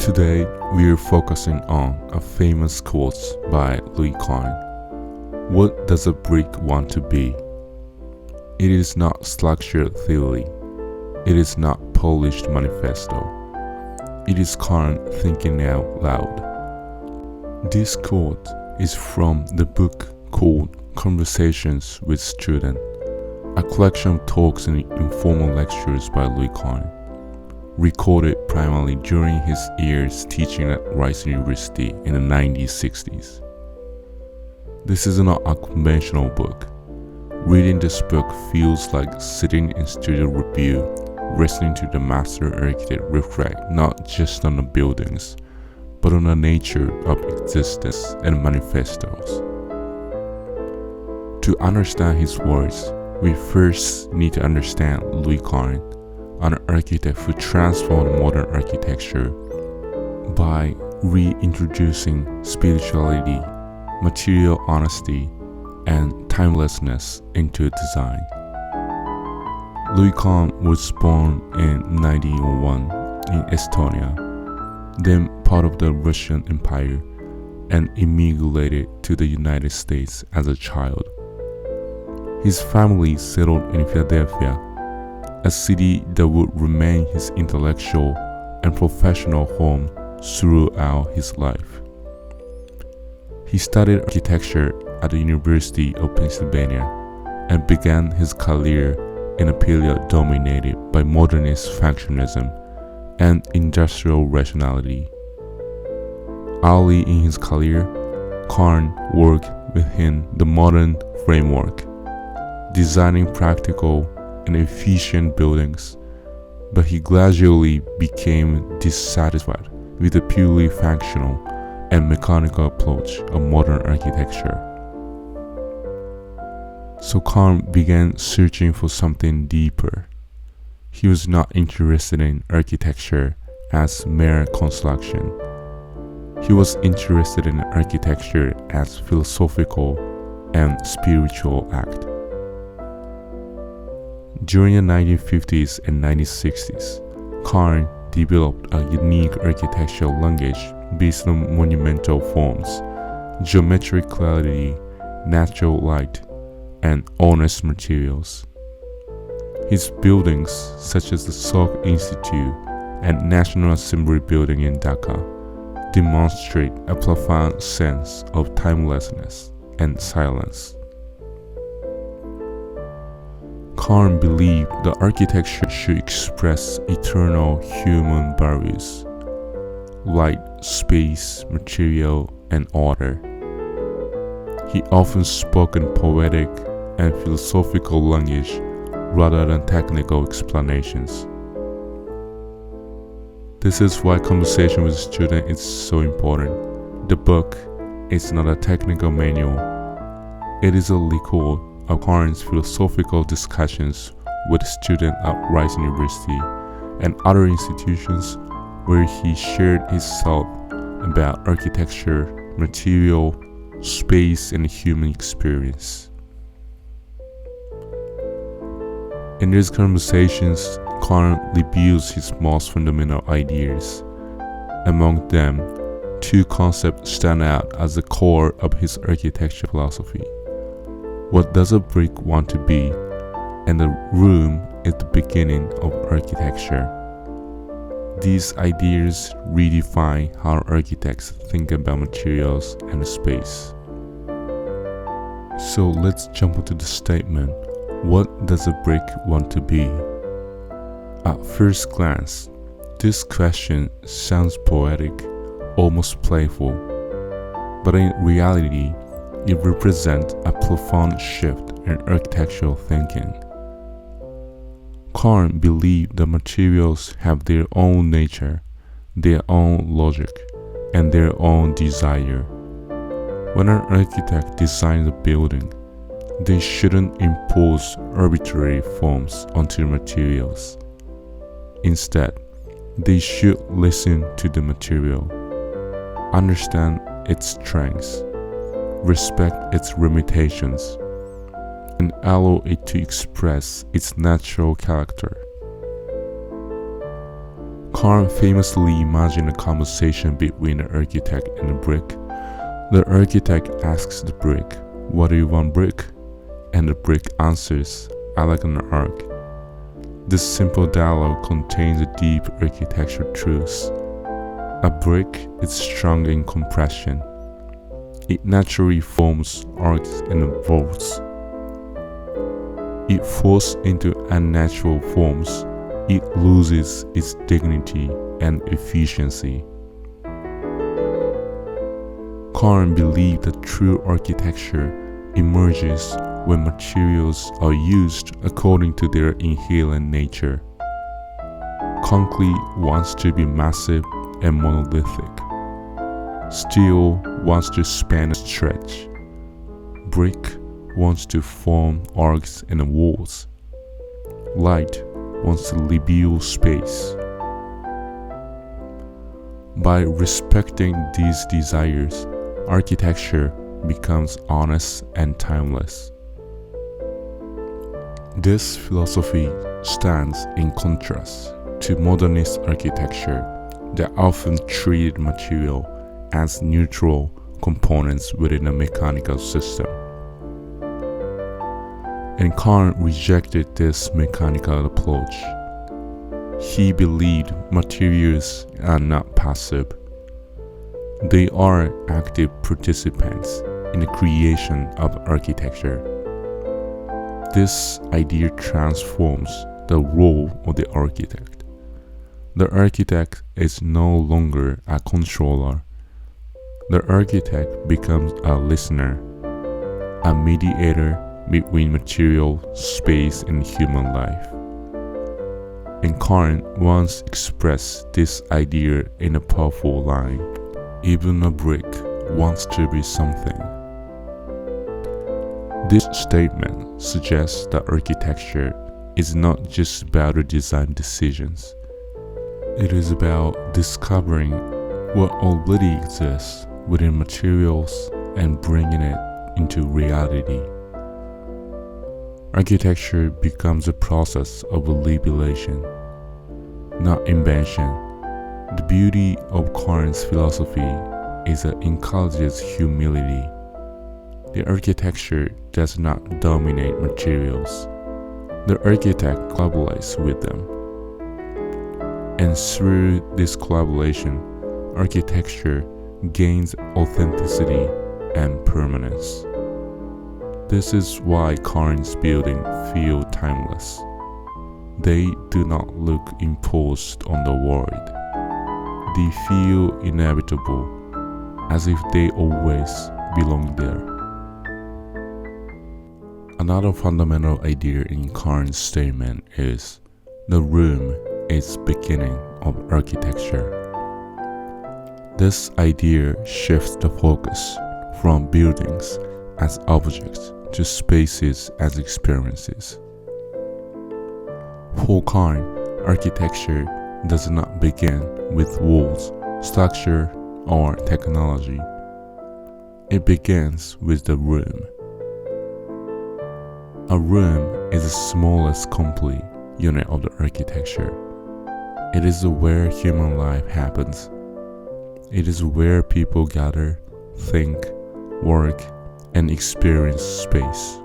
Today, we are focusing on a famous quote by Louis Kahn. What does a brick want to be? It is not structured theory. It is not polished manifesto. It is Kahn thinking out loud. This quote is from the book called Conversations with Students, a collection of talks and informal lectures by Louis Kahn, recorded primarily during his years teaching at Rice University in the 1960s. This is not a conventional book. Reading this book feels like sitting in studio review, listening to the master architect reflect not just on the buildings, but on the nature of existence and manifestos. To understand his words, we first need to understand Louis Kahn, an architect who transformed modern architecture by reintroducing spirituality, material honesty, and timelessness into design. Louis Kahn was born in 1901 in Estonia, then part of the Russian Empire, and immigrated to the United States as a child. His family settled in Philadelphia, a city that would remain his intellectual and professional home throughout his life. He studied architecture at the University of Pennsylvania and began his career in a period dominated by modernist functionalism and industrial rationality. Early in his career, Kahn worked within the modern framework, designing practical and efficient buildings, but he gradually became dissatisfied with the purely functional and mechanical approach of modern architecture. So Kahn began searching for something deeper. He was not interested in architecture as mere construction. He was interested in architecture as philosophical and spiritual act. During the 1950s and 1960s, Kahn developed a unique architectural language based on monumental forms, geometric clarity, natural light, and honest materials. His buildings, such as the Salk Institute and National Assembly Building in Dhaka, demonstrate a profound sense of timelessness and silence. Kahn believed that architecture should express eternal human values: light, space, material, and order. He often spoke in poetic and philosophical language rather than technical explanations. This is why conversation with students is so important. The book is not a technical manual. It is a record of Kahn's philosophical discussions with students at Rice University and other institutions where he shared his thoughts about architecture, material, space, and human experience. In these conversations, Kahn reveals his most fundamental ideas. Among them, two concepts stand out as the core of his architecture philosophy: what does a brick want to be, and the room is the beginning of architecture. These ideas redefine how architects think about materials and space. So let's jump into the statement, what does a brick want to be? At first glance, this question sounds poetic, almost playful, but in reality, it represents a profound shift in architectural thinking. Kahn believed that materials have their own nature, their own logic, and their own desire. When an architect designs a building, they shouldn't impose arbitrary forms onto the materials. Instead, they should listen to the material, understand its strengths, respect its limitations, and allow it to express its natural character. Kahn famously imagined a conversation between the architect and the brick. The architect asks the brick, "What do you want, brick?" And the brick answers, "I like an arc." This simple dialogue contains a deep architectural truth. A brick is strong in compression. It naturally forms arcs and vaults. It falls into unnatural forms. It loses its dignity and efficiency. Kahn believed that true architecture emerges when materials are used according to their inherent nature. Concrete wants to be massive and monolithic. Steel wants to span and stretch. Brick wants to form arcs and walls. Light wants to reveal space. By respecting these desires, architecture becomes honest and timeless. This philosophy stands in contrast to modernist architecture that often treated material as neutral components within a mechanical system. And Kahn rejected this mechanical approach. He believed materials are not passive. They are active participants in the creation of architecture. This idea transforms the role of the architect. The architect is no longer a controller. The architect becomes a listener, a mediator between material, space, and human life. And Kahn once expressed this idea in a powerful line: "Even a brick wants to be something." This statement suggests that architecture is not just about the design decisions. It is about discovering what already exists within materials and bringing it into reality. Architecture becomes a process of liberation, not invention. The beauty of Kahn's philosophy is that it encourages humility. The architecture does not dominate materials. The architect collaborates with them. And through this collaboration, architecture gains authenticity and permanence. This is why Kahn's buildings feel timeless. They do not look imposed on the world. They feel inevitable, as if they always belong there. Another fundamental idea in Kahn's statement is the room is beginning of architecture. This idea shifts the focus from buildings as objects to spaces as experiences. For Kahn, architecture does not begin with walls, structure, or technology. It begins with the room. A room is the smallest complete unit of the architecture. It is where human life happens. It is where people gather, think, work, and experience space.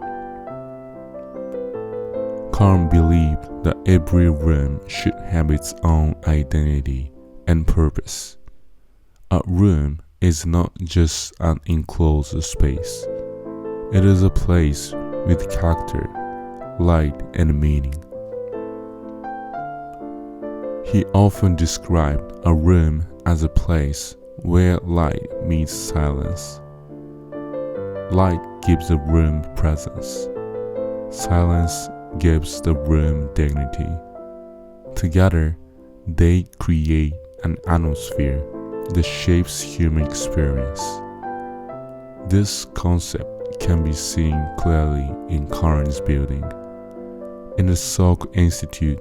Kahn believed that every room should have its own identity and purpose. A room is not just an enclosed space. It is a place with character, light, and meaning. He often described a room as a place where light meets silence. Light gives the room presence. Silence gives the room dignity. Together, they create an atmosphere that shapes human experience. This concept can be seen clearly in Kahn's building. In the Salk Institute,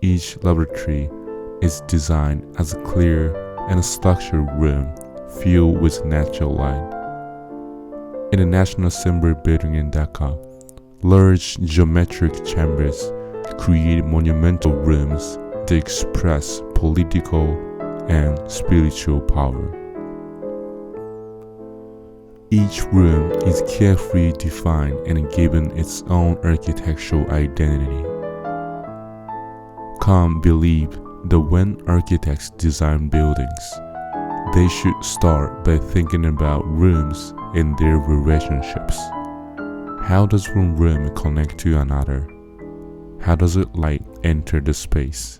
each laboratory is designed as a clear and structured room filled with natural light. In the National Assembly building in Dhaka, large geometric chambers create monumental rooms to express political and spiritual power. Each room is carefully defined and given its own architectural identity. Kahn believed that when architects design buildings, they should start by thinking about rooms and their relationships. How does one room connect to another? How does light enter the space?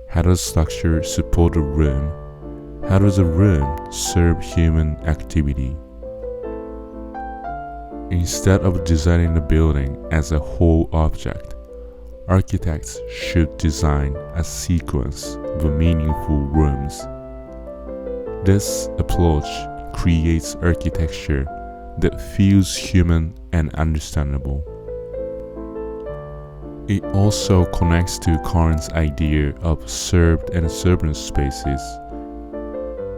How does structure support a room? How does a room serve human activity? Instead of designing the building as a whole object, architects should design a sequence of meaningful rooms. This approach creates architecture that feels human and understandable. It also connects to Kahn's idea of served and servant spaces.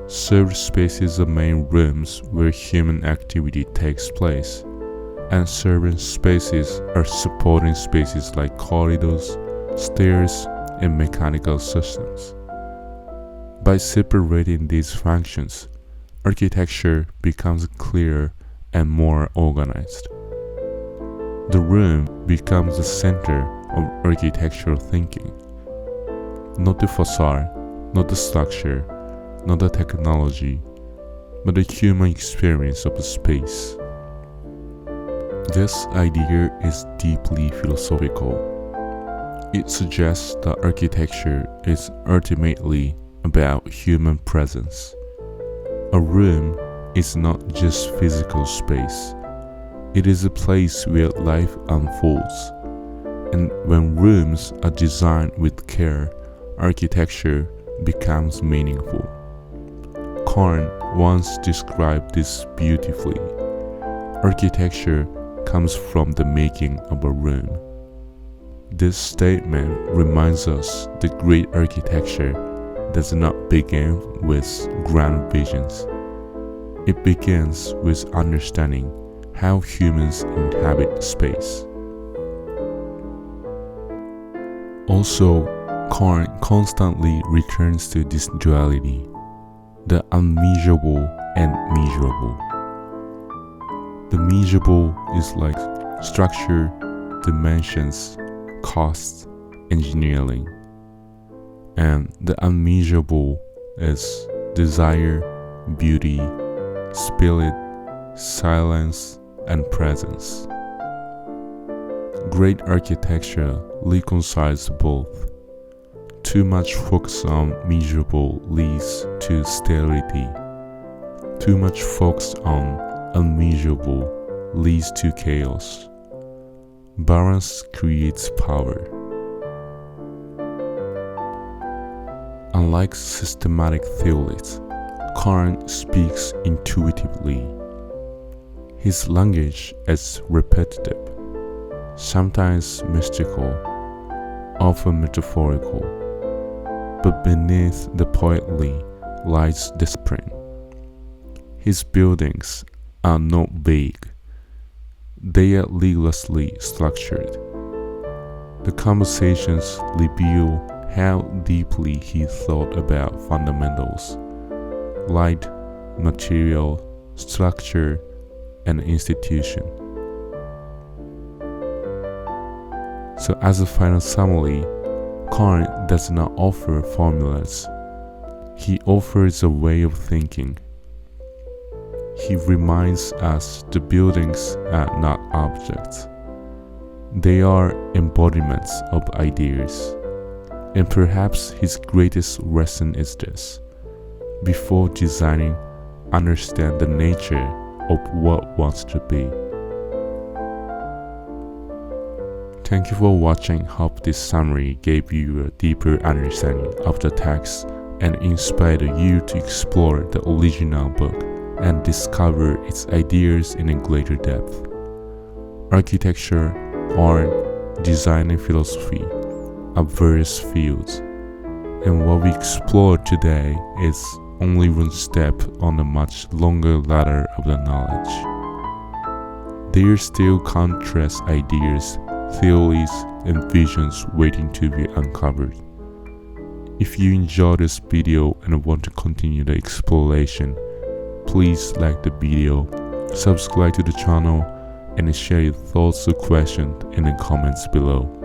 Served spaces are main rooms where human activity takes place, and servant spaces are supporting spaces like corridors, stairs, and mechanical systems. By separating these functions, architecture becomes clearer and more organized. The room becomes the center of architectural thinking. Not the facade, not the structure, not the technology, but the human experience of the space. This idea is deeply philosophical. It suggests that architecture is ultimately about human presence. A room is not just physical space. It is a place where life unfolds. And when rooms are designed with care, architecture becomes meaningful. Kahn once described this beautifully. Architecture comes from the making of a room. This statement reminds us that great architecture does not begin with grand visions. It begins with understanding how humans inhabit space. Also, Kahn constantly returns to this duality, the unmeasurable and measurable. The measurable is like structure, dimensions, costs, engineering. And the unmeasurable is desire, beauty, spirit, silence, and presence. Great architecture reconciles both. Too much focus on measurable leads to sterility. Too much focus on unmeasurable leads to chaos. Balance creates power. Unlike systematic theories, Kahn speaks intuitively. His language is repetitive, sometimes mystical, often metaphorical, but beneath the poetry lies discipline. His buildings are not vague. They are rigorously structured. The conversations reveal how deeply he thought about fundamentals: light, material, structure, and institution. So as a final summary, Kahn does not offer formulas. He offers a way of thinking. He reminds us the buildings are not objects. They are embodiments of ideas. And perhaps his greatest lesson is this: before designing, understand the nature of what wants to be. Thank you for watching. Hope this summary gave you a deeper understanding of the text and inspired you to explore the original book and discover its ideas in a greater depth. Architecture, art, design, and philosophy are various fields, and what we explore today is only one step on a much longer ladder of the knowledge. There are still countless ideas, theories, and visions waiting to be uncovered. If you enjoyed this video and want to continue the exploration, please like the video, subscribe to the channel, and share your thoughts or questions in the comments below.